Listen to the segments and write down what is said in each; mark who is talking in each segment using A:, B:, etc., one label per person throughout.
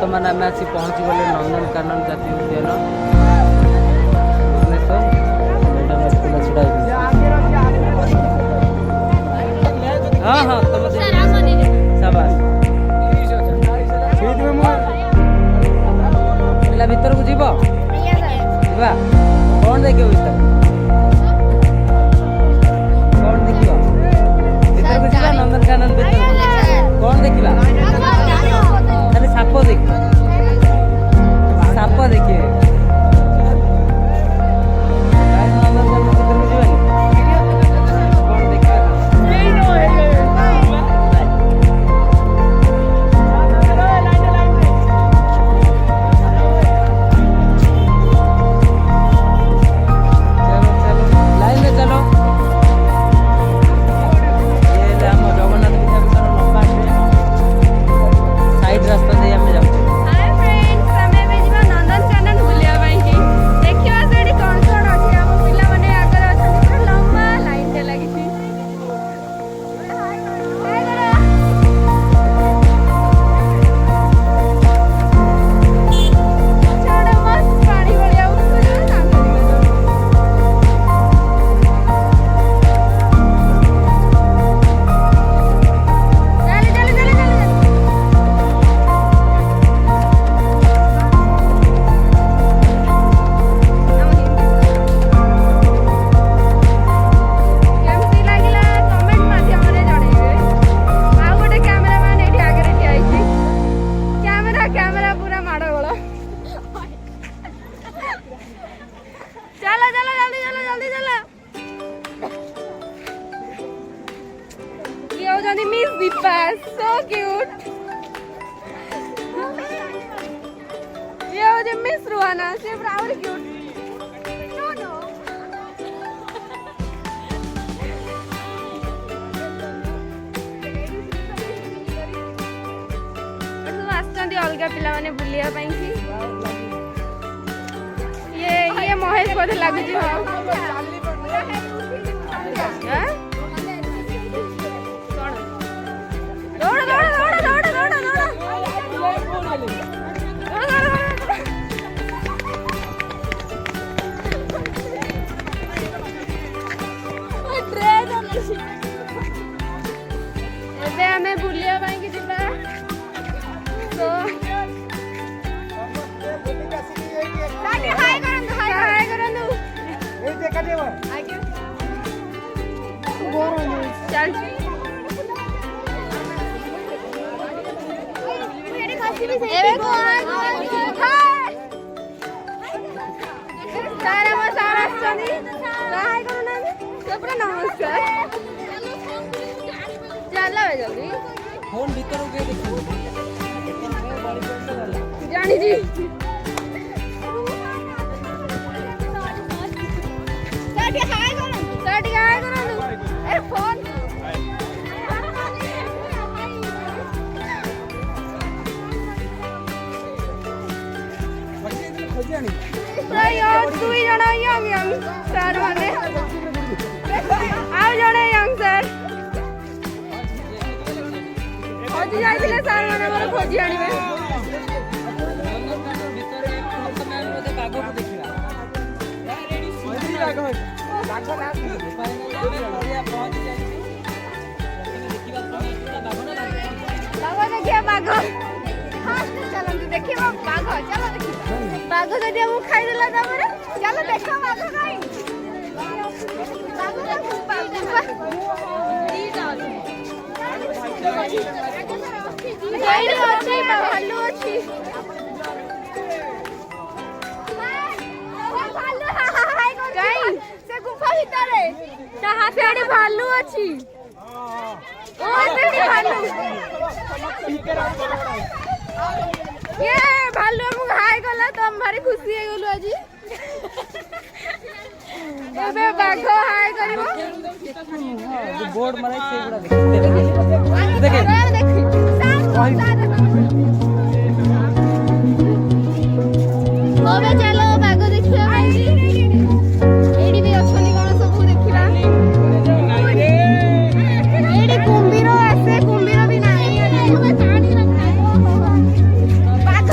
A: बर्तमान आम आसी पहुँची गले नंदनकानन जातीय उद्यान भुवनेश्वर। हाँ हाँ तुम पिला भीतर को जीव कौन देख भीतर कौन देख भीतर को जीवा नंदनकानन भीतर कौन देखा खाली साप देख साप देखिए Miss Deepa, so cute. ये हो जो मिस रुहाना, से और क्यूट. No. तो आसचंदी अलगा पिला माने बुलिया ପାଇଁ की. ये महेश बोले लागु जी हां. हां? हमें बुलिया पाएंगे जिबा तो दादी हाय करंदु ए देखा देवा आगे गोरो चल मेरे खासी भी ए गो हाय सारा मो सारा सनी हाय करो ना सबरे नमस्कार चला जल्दी फोन भीतर हो गए देखो जानी जी साडी हाय करो अरे फोन यार तू ही जाना यंग सर माने आओ जाने यंग सर खोजी जाइले सर माने मोर खोजी आनिबे बाघ को देखिला रेडी बाघ बाघ ना पहुंच जाई बाघ देखिए बाघ हां चलो देखिए बाघ चलो देखिए बाघ जदि हम खाइ देला तबरे चलो देखो बाघ खाइ बाघ गाइड अछि भालू अछि भालू हाय गाइ से गुफा भीतरे ता हाथेडी भालू अछि ओ हाथेडी भालू ये भालू हम हाय गला तो हम भारी खुशी हे गेलु আজি एबे बाघ हाय करिवो जो बोर्ड मारे सेगुडा देखे ओबे चलो बाघ देखिया एडी भी अछनी कोन सब देखिबा एडी कुंभीर आसे कुंभीर भी नाही बाघ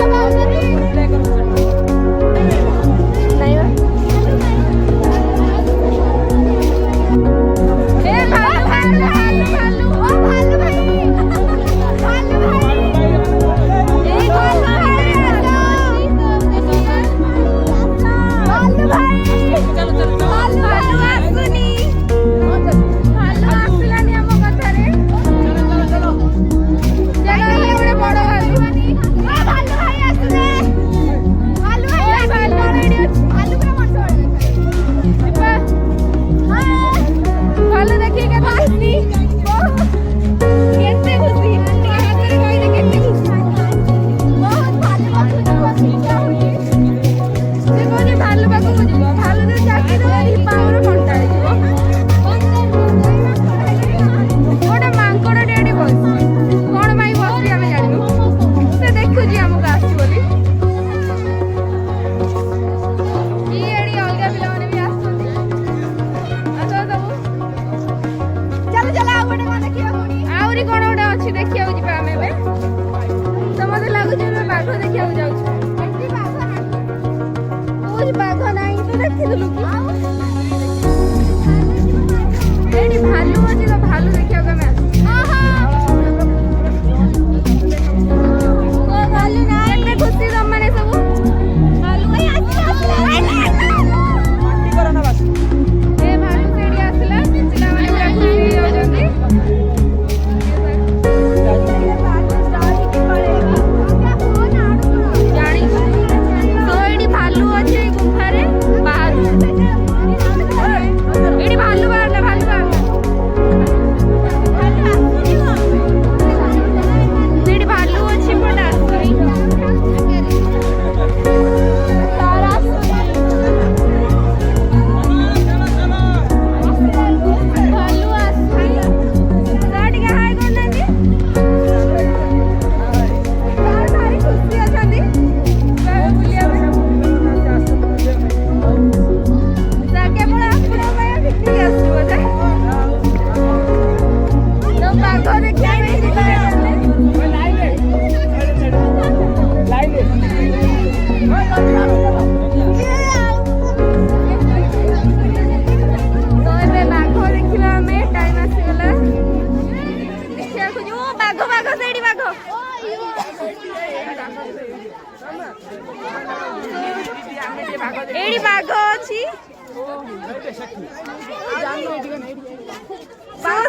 A: एडी बाघ अछि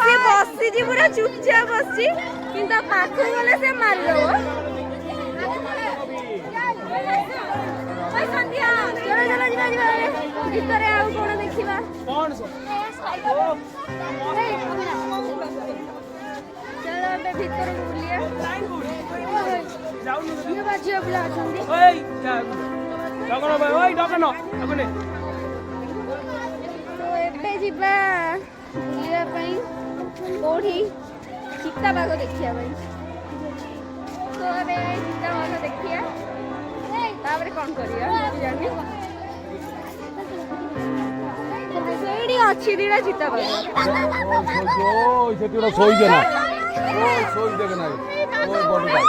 A: से बसी जी पूरा चुपचाप बसी किंतु पाखु गले से मार दो संध्या चलो चलो जिबा जिबा भितरे आउ कोन देखिबा कोन चलो बे भितर बुलिया जाऊ ये बाजिया बुला छंदी ओए डगनो भाई ओए डगनो अपने तो एबे जिबा बुलिया पई कोठी चित्ता बाग देखिया भाई तो एबे चित्ता बाग देखिया ताबरे कोन करिया जानी सेडी अछि दिना चित्ता बाग ओ सेटीरा सोई देना ओ सोई देना ओ बॉडी भाई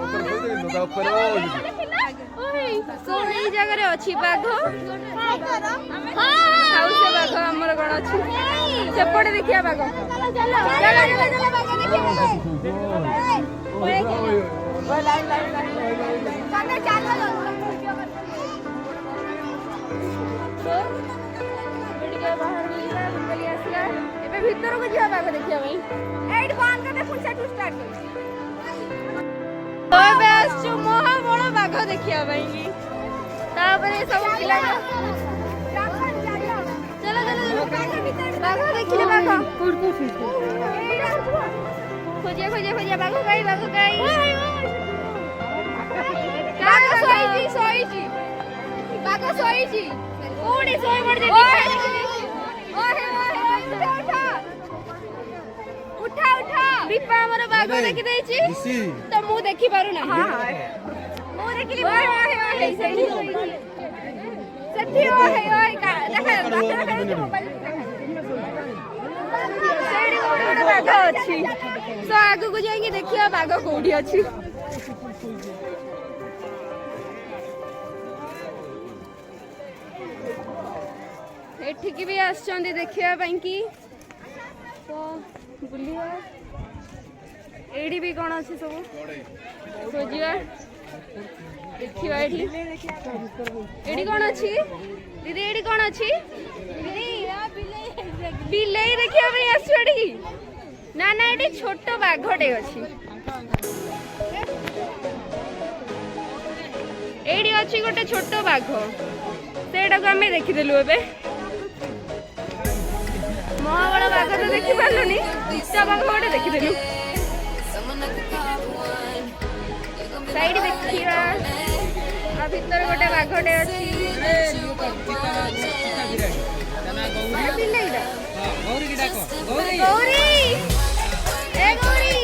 A: ऊपर सोई दे नो ऊपर ओई सोई जगह रे अछि बाग हां हाउस बाग हमर कोन अछि सेपटे देखिया बाग चलो चलो चलो बाग देखिया ओए लाइन लाइन लाइन चलो वीडियो बाहर मिलला बुली आसला एबे भीतर को जिया बाग देखिया भाई एड बंद कर दे पुन से स्टार्ट कर ओ बेस जो मोहा बड़ बाग देखिया भाई तापरे सब पिला चलो चलो बाग देखिले बाग खोजिया खोजिया खोजिया बाग गई बाग सोईची बाग सोईची कोडी सोई पड़ जे ओहे ओहे उठा उठा दीपा हमर बाग देखि देछि त मु देखि पारु ना हां मु देखिली ओहे ओहे सठी ओहे ओहे का देखा बाग अछि सो आगु को जाएंगे देखिया बाग कोडी अछि एठिकी भी आछंदी देखिया पई की तो बुलिया एडी भी कोन अछि सब खोजिया देखिया एठी एडी कोन अछि दीदी एडी कोन अछि दीदी बिलाई देखिया पई आछड़ी ना ना एडी छोटो बाघटे अछि एडी अछि गोटे छोटो बाघ सेटा को हमें देखि देलु एबे महाबड़ा बाघ तो देखि पारलुनी इच्छा बाघ गोटे देखि देलु साइड देखिया आ भीतर गोटे बाघटे अछि गौरी ए गौरी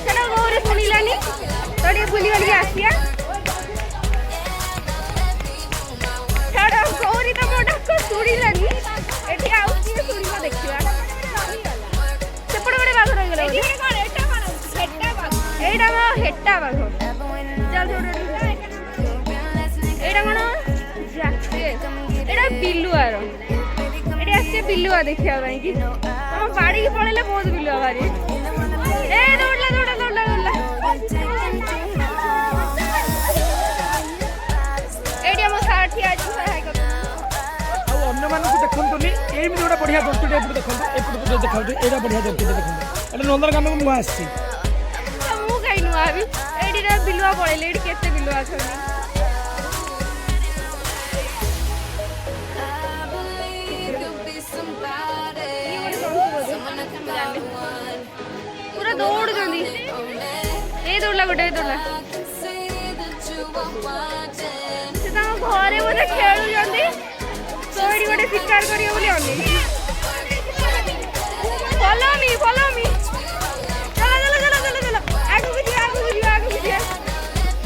A: चलो गौरी सुनिलानी तोड़ी बुली वाली आसिया छाड़ा गौरी तो मोटा को सुनिलानी एठी आउ की सुनिला देखिया सेपड़ बड़े बाघ रह गेला एठी कोन एटा कोन हेट्टा बाघ एटा मा हेट्टा बाघ चल छोड़ एटा कोन जाके एटा बिलुआर एटी आसे बिलुआ देखिया भाई की हम बाड़ी की पळेले बहुत बिलुआ बारी ए दौड़ला दौड़ला दौड़ला दौड़ला एटी हम साथी आज सहाय कर आ अन्य मानन को देखंतुनी एई भी जोडा बढ़िया दोस्तटे एपट देखंतु एपट तो देखाउ एटा बढ़िया दोस्तटे देखंतु एटा नंदनकानन को मु आसी मु काई नु आबी एटी रा बिलुआ पळेले एटी केते बिलुआ छनी पूरा दौड़ जंदी ए दौड़ला गोटे दौड़ला से ता घरे बोले खेलु जंदी सोडी गोटे शिकार करियो बोली अनि फॉलो मी चलो चलो चलो चलो चलो आगु बुझिया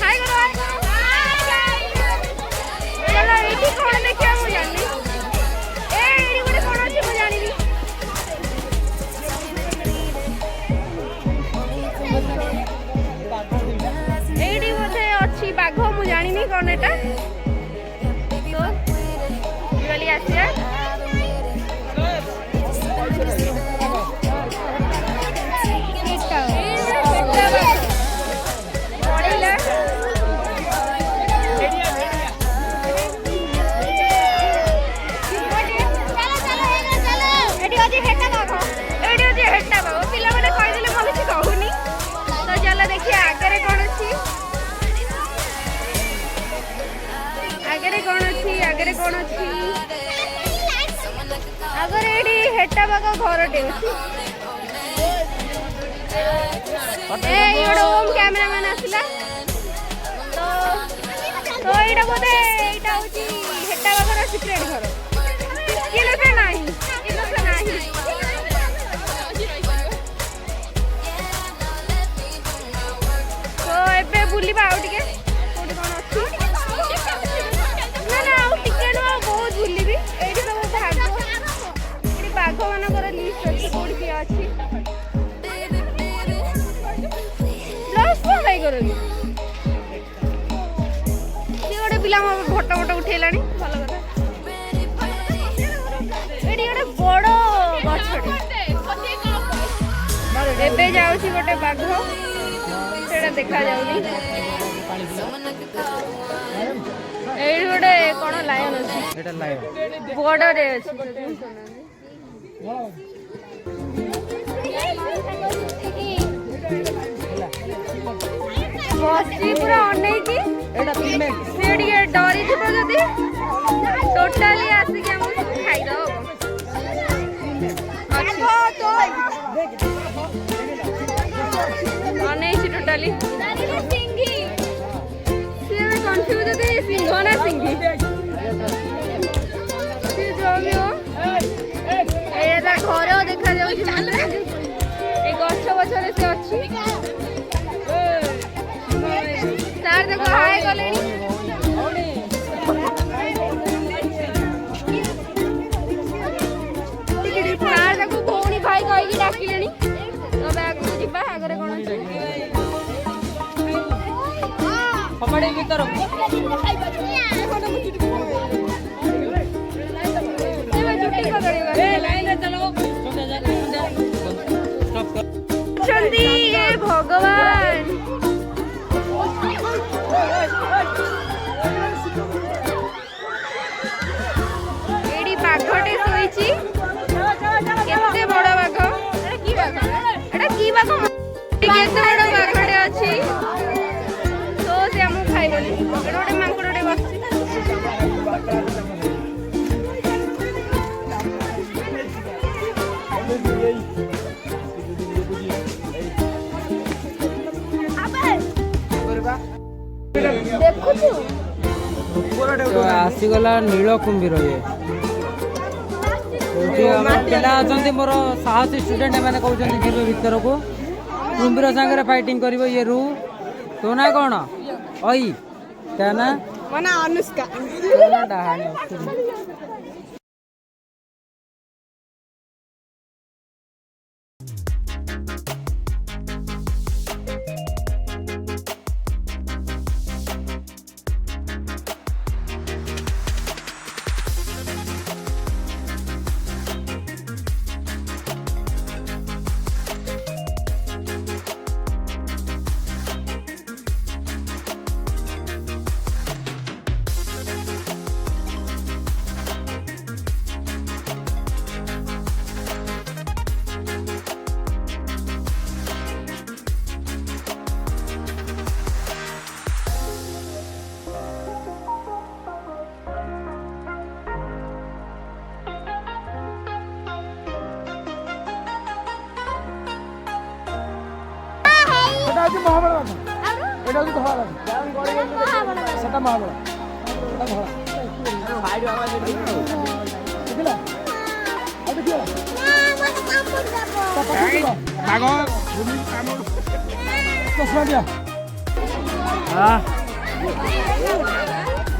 A: हाय करो चलो एठी कोन देखिया मु जानी ए एठी गोटे कोन अछि मु जानी एडी बोधे अच्छी बाघ मु जानिनी कोन एटा तो वाली आसिया
B: आगे कौन अच्छी अगर एडी हेटा बागा घरटे ए इडो ओम कैमरामैन आसिला तो एटा बोधे एटा होची हेटा बागार सिक्रेट घर किलोटे नाही तो एबे बुलिबा आउ टिके कोडी कोन अछि ना ना आउ टिके न बहुत बुलिबी एडी सब भागो एडी बाघ मानकर लिस्ट अछि कोडी के अछि लॉस को भाई करबी से गोटे पिला फोटो फोटो उठेलानी भलो कथा एडी गोटे बड़ो गछडी एबे जाउछि गोटे बाघ सेटा देखा जाउनी एडी गोटे कोन लायन अछि
C: एटा लायन
B: बॉर्डर रे अछि बसी पूरा अनै की
C: एटा फीमेल
B: सेडी डरी थी जदी टोटली आसी के हम खाइ दो अच्छा तो अनै छी टोटली सिंगी से कंफ्यूज दे सिंह ना सिंगी से जो भी हो एटा घर देखा जाउ छी ए गछ गछरे से अछि तार देखो हाय गलेनी तार देखो भौणी भाई कहि कि डाकिलेनी तो बैग को जिबा आगरे कोन अछि
C: कपड़े भीतर
B: चंदी ये भगवान एडी बाघटे सोईची केते बड़ बाघ एटा की बाघ केते बड़ बाघटे अछि तो से हम खाइबनी एटा गोटे मांकड़टे बसछि
C: आसीगला नील कुंभीर ये पिला अच्छा मोर साहसी स्टूडेंट मैंने कहते जीवे भीतर को कुंभीर सागर फाइटिंग कर ये रू तो ना कौन अई क्या ना
B: मना अनुष्का
C: डहाणी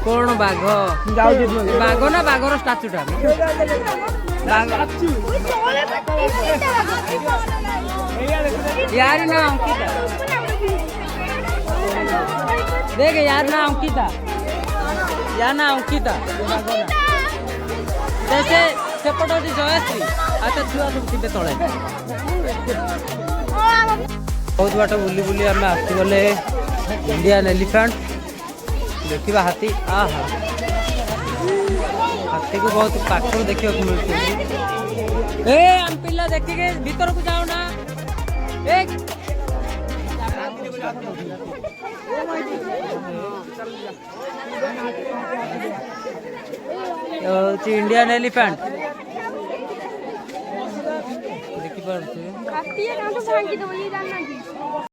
C: कौन बाघ बाघ ना बाघर स्टाचूटा यार ना अंकिता देख यार ना अंकिता यार ना अंकिता जैसे सेपट अच्छी जयश्री अच्छा छुआ सब थे तले बहुत बाट बुली बुली आम आसगले इंडियन एलिफेंट देखा हाथी आहा हाथी को बहुत पाखर देखा मिलते आम पिला देखिए भीतर को जाओ ना एक इंडियन एलिफेंट देखिए।
B: हाथी है कहां से भांगी दो ये जानना की